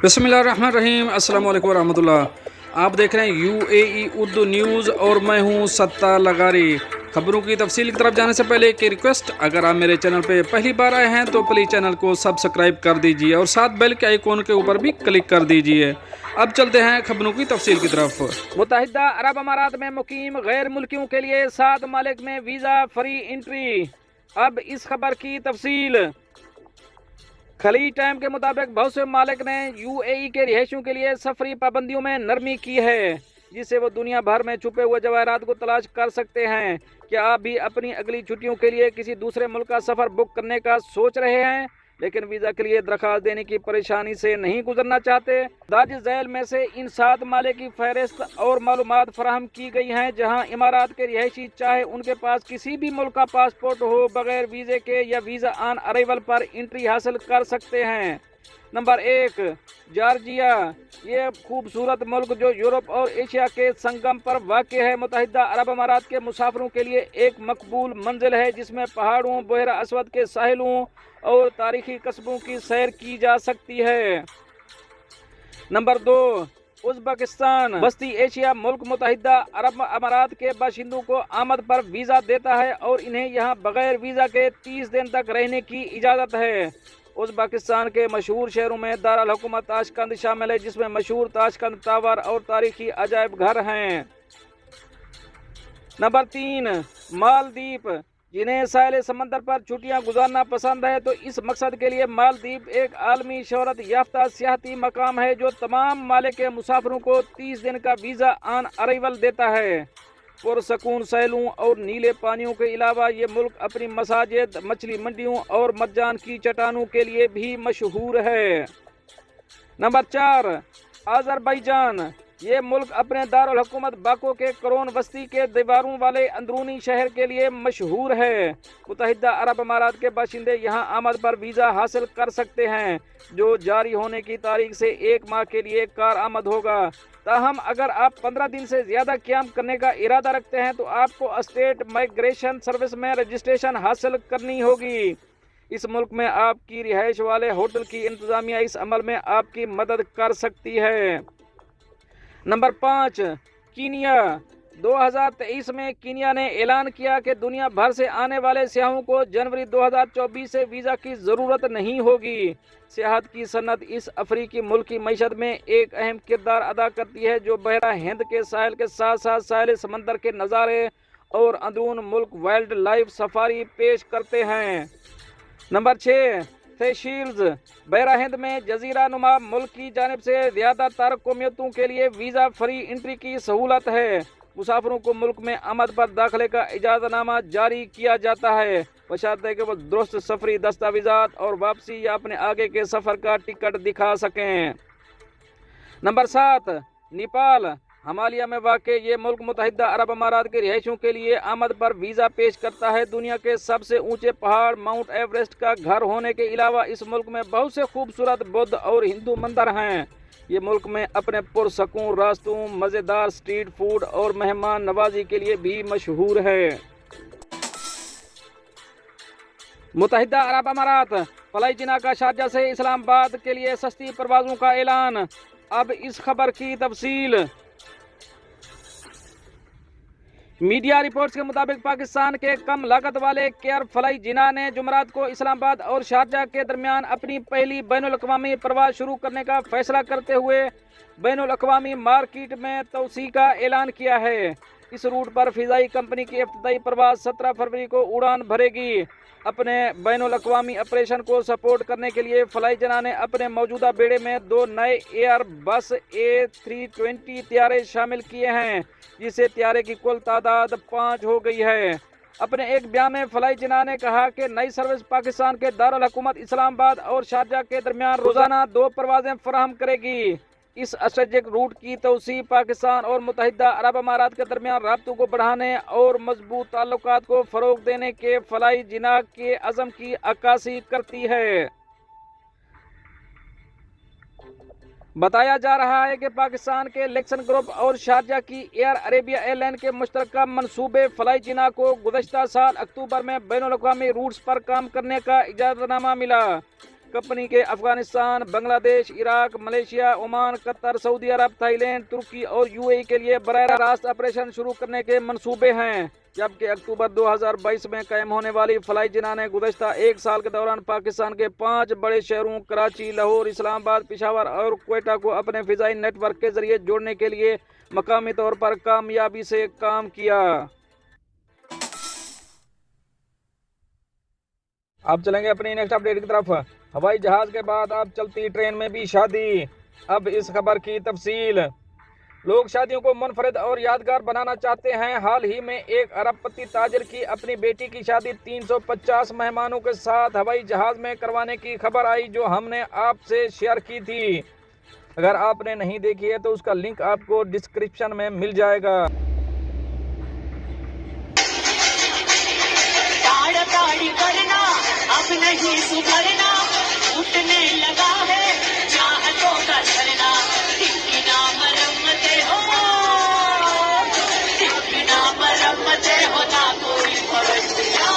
बिस्मिल्लाहिर्रहमानिर्रहीम। अस्सलाम वालेकुम रहमतुल्लाह। आप देख रहे हैं UAE उर्दू न्यूज़ और मैं हूं सत्ता लगारी। खबरों की तफसील की तरफ जाने से पहले एक रिक्वेस्ट, अगर आप मेरे चैनल पे पहली बार आए हैं तो प्लीज़ चैनल को सब्सक्राइब कर दीजिए और साथ बेल के आइकॉन के ऊपर भी क्लिक कर दीजिए। अब चलते हैं खबरों की तफसील की तरफ। मुत्तहिदा अरब अमारात में मुकीम गैर मुल्कियों के लिए 7 ममालिक में वीज़ा फ्री एंट्री। अब इस खबर की तफसील। खलीज टाइम के मुताबिक बहुत से ममालिक ने UAE के रिहायशियों के लिए सफरी पाबंदियों में नरमी की है, जिससे वो दुनिया भर में छुपे हुए जवाहरात को तलाश कर सकते हैं। क्या आप भी अपनी अगली छुट्टियों के लिए किसी दूसरे मुल्क का सफ़र बुक करने का सोच रहे हैं, लेकिन वीज़ा के लिए दरख्वास्त देने की परेशानी से नहीं गुजरना चाहते? दाज झैल में से इन 7 ममालिक की फहरिस्त और मालूमात फराहम की गई हैं, जहां इमारात के रिहायशी चाहे उनके पास किसी भी मुल्क का पासपोर्ट हो, बगैर वीज़े के या वीज़ा ऑन अराइवल पर एंट्री हासिल कर सकते हैं। Number 1, Georgia. ये खूबसूरत मुल्क जो यूरोप और एशिया के संगम पर वाक़ है, मुत्तहिदा अरब अमारात के मुसाफिरों के लिए एक मकबूल मंजिल है, जिसमें पहाड़ों, बहरा अस्वद के साहिलों और तारीखी कस्बों की सैर की जा सकती है। Number 2, Uzbekistan. वस्ती एशिया मुल्क मुत्तहिदा अरब अमारात के बाशिंदों को आमद पर वीज़ा देता है और इन्हें यहाँ बगैर वीज़ा के 30 दिन तक रहने की इजाज़त है। उज़्बेकिस्तान के मशहूर शहरों में दारुल हुकूमत ताशकंद शामिल है, जिसमें मशहूर ताशकंद टावर और तारीखी अजायब घर हैं। नंबर 3, मालदीव। जिन्हें साहिल समंदर पर छुट्टियां गुजारना पसंद है, तो इस मकसद के लिए मालदीव एक आलमी शोहरत याफ्ता सियाहती मकाम है, जो तमाम ममालिक के मुसाफिरों को 30 दिन का वीज़ा ऑन अराइवल देता है। पुरसकून सैलों और नीले पानियों के अलावा ये मुल्क अपनी मसाजिद, मछली मंडियों और मरजान की चट्टानों के लिए भी मशहूर है। Number 4, Azerbaijan. ये मुल्क अपने दारुल हुकूमत बाको के करोन बस्ती के दीवारों वाले अंदरूनी शहर के लिए मशहूर है। मुत्तहिदा अरब अमारात के बाशिंदे यहाँ आमद पर वीज़ा हासिल कर सकते हैं, जो जारी होने की तारीख से 1 माह के लिए कार आमद होगा। ताहम अगर आप 15 दिन से ज़्यादा क़याम करने का इरादा रखते हैं, तो आपको स्टेट माइग्रेशन सर्विस में रजिस्ट्रेशन हासिल करनी होगी। इस मुल्क में आपकी रिहाइश वाले होटल की इंतज़ामिया इस अमल में आपकी मदद कर सकती है। Number 5, Kenya. 2023 में कीनिया ने ऐलान किया कि दुनिया भर से आने वाले सियाहों को जनवरी 2024 से वीज़ा की ज़रूरत नहीं होगी। सियाहत की सनत इस अफ्रीकी मुल्क की मईशत में एक अहम किरदार अदा करती है, जो बहरा हिंद के साहिल के साथ साथ साहिल समंदर के नज़ारे और अंदरून मुल्क वाइल्ड लाइफ सफारी पेश करते हैं। Number 6, Seychelles. बहरा हिंद में जजीरा नुमा मुल्क की जानिब से ज़्यादातर कौमियतों के लिए वीज़ा फ्री एंट्री की सहूलत है। मुसाफिरों को मुल्क में आमद पर दाखिले का इजाज़तनामा जारी किया जाता है, बशर्ते कि वो दुरुस्त सफरी दस्तावेज़ात और वापसी या अपने आगे के सफ़र का टिकट दिखा सकें। नंबर 7, नेपाल। हिमालय में वाक़े ये मुल्क मुत्तहिदा अरब अमारात के रिहायशियों के लिए आमद पर वीज़ा पेश करता है। दुनिया के सबसे ऊंचे पहाड़ माउंट एवरेस्ट का घर होने के अलावा इस मुल्क में बहुत से खूबसूरत बौद्ध और हिंदू मंदिर हैं। ये मुल्क में अपने पुरसकून रास्तों, मज़ेदार स्ट्रीट फूड और मेहमान नवाजी के लिए भी मशहूर है। मुत्तहिदा अरब अमारात। फ्लाई जिना का शारजा से इस्लामाबाद के लिए सस्ती परवाज़ों का ऐलान। अब इस खबर की तफसील। मीडिया रिपोर्ट्स के मुताबिक पाकिस्तान के कम लागत वाले केयर फ्लाई जिना ने जुमरात को इस्लामाबाद और शारजा के दरमियान अपनी पहली बैनुल-अक़वामी परवाज़ शुरू करने का फैसला करते हुए बैनुल-अक़वामी मार्केट में तोसी का ऐलान किया है। इस रूट पर फ़िज़ाई कंपनी की इब्तिदाई परवाज़ 17 फरवरी को उड़ान भरेगी। अपने बैनुल-अक़वामी ऑपरेशन को सपोर्ट करने के लिए फ्लाई जना ने अपने मौजूदा बेड़े में 2 नए एयरबस A320 तैयारे शामिल किए हैं, जिससे तैयारे की कुल तादाद 5 हो गई है। अपने एक बयान में फ्लाई जना ने कहा कि नई सर्विस पाकिस्तान के दारुल हुकूमत इस्लामाबाद और शारजा के दरमियान रोज़ाना 2 परवाज़ें फराहम करेगी। इस स्ट्रेटेजिक रूट की तौसी पाकिस्तान और मुत्तहिदा अरब अमारात के दरमियान राब्तों को बढ़ाने और मजबूत ताल्लुकात को फ़रोग़ देने के फ्लाई जिना के अज़म की अक्कासी करती है। बताया जा रहा है कि पाकिस्तान के लेक्सन ग्रुप और शारजा की एयर अरेबिया एयरलाइन के मुश्तरका मंसूबे फ्लाई जिना को गुज़श्ता साल अक्टूबर में बैनुल-अक़वामी रूट्स पर काम करने का इजाज़तनामा मिला। कंपनी के Afghanistan, Bangladesh, Iraq, Malaysia, Oman, Qatar, Saudi Arab, Thailand, तुर्की और यूएई के लिए बराह रास्त ऑपरेशन शुरू करने के मंसूबे हैं, जबकि अक्टूबर 2022 में कायम होने वाली फलाई जिना ने गुज़श्ता एक साल के दौरान पाकिस्तान के 5 बड़े शहरों कराची, लाहौर, इस्लामाबाद, पेशावर और क्वेटा को अपने फ़िज़ाई नेटवर्क के ज़रिए जोड़ने के लिए मकामी तौर पर कामयाबी से काम किया। अब चलेंगे अपनी नेक्स्ट अपडेट की तरफ। हवाई जहाज के बाद अब चलती ट्रेन में भी शादी। अब इस खबर की तफसील। लोग शादियों को मुनफरिद और यादगार बनाना चाहते हैं। हाल ही में एक अरबपति ताजिर की अपनी बेटी की शादी 350 मेहमानों के साथ हवाई जहाज में करवाने की खबर आई, जो हमने आपसे शेयर की थी। अगर आपने नहीं देखी है तो उसका लिंक आपको डिस्क्रिप्शन में मिल जाएगा। ताड़ी करना अब नहीं सुधरना, उठने लगा है चाहतों का झरना। बिना मरम्मते हो, बिना मरम्मते हो ना कोई भरोसा।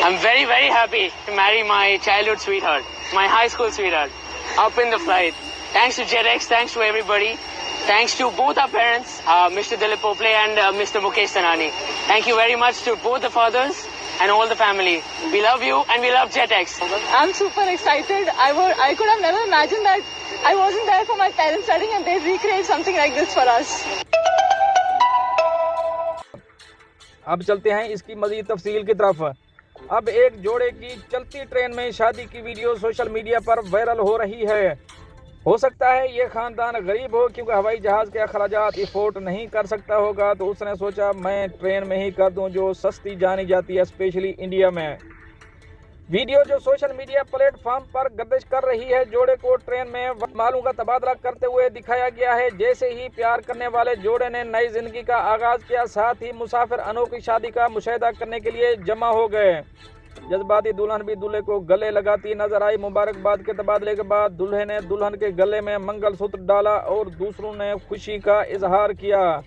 I'm very, very happy to marry my childhood sweetheart, my high school sweetheart, up in the flight. Thanks to JetX, thanks to everybody. Thanks to both our parents, Mr. Dilip Pople and Mr. Mukesh Tanani. Thank you very much to both the fathers and all the family. We love you and we love JetX. I'm super excited. I could have never imagined that I wasn't there for my parents' wedding and they recreate something like this for us. अब चलते हैं इसकी मजीद तफसील की तरफ। अब एक जोड़े की चलती ट्रेन में शादी की वीडियो सोशल मीडिया पर वायरल हो रही है। हो सकता है ये ख़ानदान गरीब हो, क्योंकि हवाई जहाज़ के अखराजात अफोर्ड नहीं कर सकता होगा, तो उसने सोचा मैं ट्रेन में ही कर दूं, जो सस्ती जानी जाती है, स्पेशली इंडिया में। वीडियो जो सोशल मीडिया प्लेटफॉर्म पर गर्दिश कर रही है, जोड़े को ट्रेन में मालों का तबादला करते हुए दिखाया गया है। जैसे ही प्यार करने वाले जोड़े ने नई जिंदगी का आगाज़ किया, साथ ही मुसाफिर अनोखी शादी का मुशाहिदा करने के लिए जमा हो गए। जज्बाती दुल्हन भी दूल्हे को गले लगाती नजर आई। मुबारकबाद के तबादले के बाद दूल्हे ने दुल्हन के गले में मंगलसूत्र डाला और दूसरों ने खुशी का इजहार किया।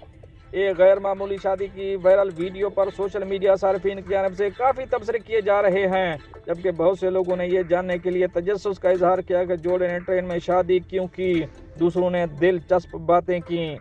एक गैर मामूली शादी की वायरल वीडियो पर सोशल मीडिया सार्फिन की जानिब से काफ़ी तबसरे किए जा रहे हैं, जबकि बहुत से लोगों ने ये जानने के लिए तजस्सुस का इजहार किया कि जोड़े ने ट्रेन में शादी क्यों की। दूसरों ने दिलचस्प बातें की।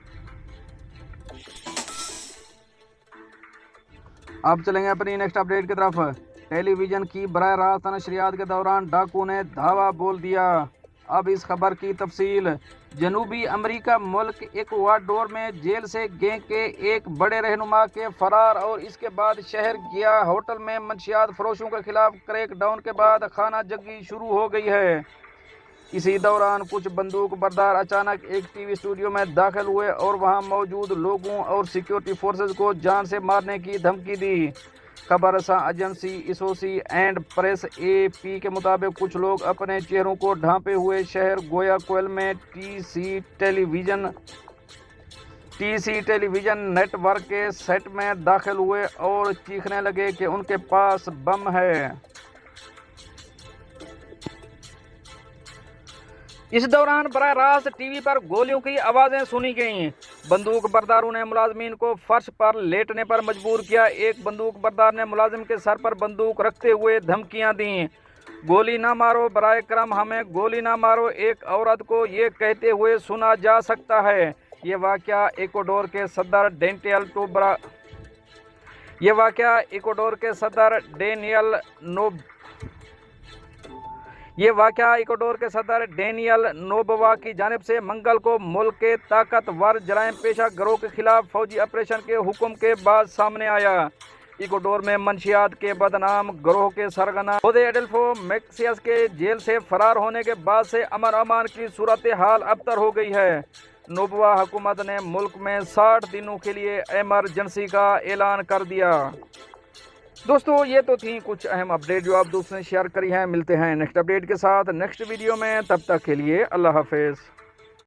अब चलेंगे अपनी नेक्स्ट अपडेट की तरफ। टेलीविज़न की बराह रास्त नशरियात के दौरान डाकू ने धावा बोल दिया। अब इस खबर की तफसील। जनूबी अमेरिका मुल्क इक्वाडोर में जेल से गैंग के एक बड़े रहनुमा के फरार और इसके बाद शहर गया होटल में मंशियात फरोशों के खिलाफ क्रैकडाउन के बाद खाना जंगी शुरू हो गई है। इसी दौरान कुछ बंदूक बरदार अचानक एक टीवी स्टूडियो में दाखिल हुए और वहां मौजूद लोगों और सिक्योरिटी फोर्सेस को जान से मारने की धमकी दी। खबर रसा agency associated and press AP के मुताबिक कुछ लोग अपने चेहरों को ढांपे हुए शहर गोयाकोल में TC टेलीविज़न नेटवर्क के सेट में दाखिल हुए और चीखने लगे कि उनके पास बम है। इस दौरान बराह रास्त टीवी पर गोलियों की आवाज़ें सुनी गईं। बंदूक बरदारों ने मुलाजमीन को फर्श पर लेटने पर मजबूर किया। एक बंदूक बरदार ने मुलाजिम के सर पर बंदूक रखते हुए धमकियां दी। गोली ना मारो, बराए करम हमें गोली ना मारो, एक औरत को ये कहते हुए सुना जा सकता है। ये वाक़या इक्वाडोर के सदर डेनियल नोबोवा की जानिब से मंगल को मुल्क के ताकतवर जराइम पेशा गिरोह के खिलाफ फौजी ऑपरेशन के हुक्म के बाद सामने आया। इक्वाडोर में मंशियात के बदनाम गिरोह के सरगना जोसे एडल्फो मैक्सियस के जेल से फरार होने के बाद से अमन अमान की सूरत हाल अबतर हो गई है। नोबोवा हुकूमत ने मुल्क में 60 दिनों के लिए इमरजेंसी का ऐलान कर दिया। दोस्तों ये तो थी कुछ अहम अपडेट जो आप दोस्तों ने शेयर करी हैं। मिलते हैं नेक्स्ट अपडेट के साथ नेक्स्ट वीडियो में, तब तक के लिए अल्लाह हाफिज़।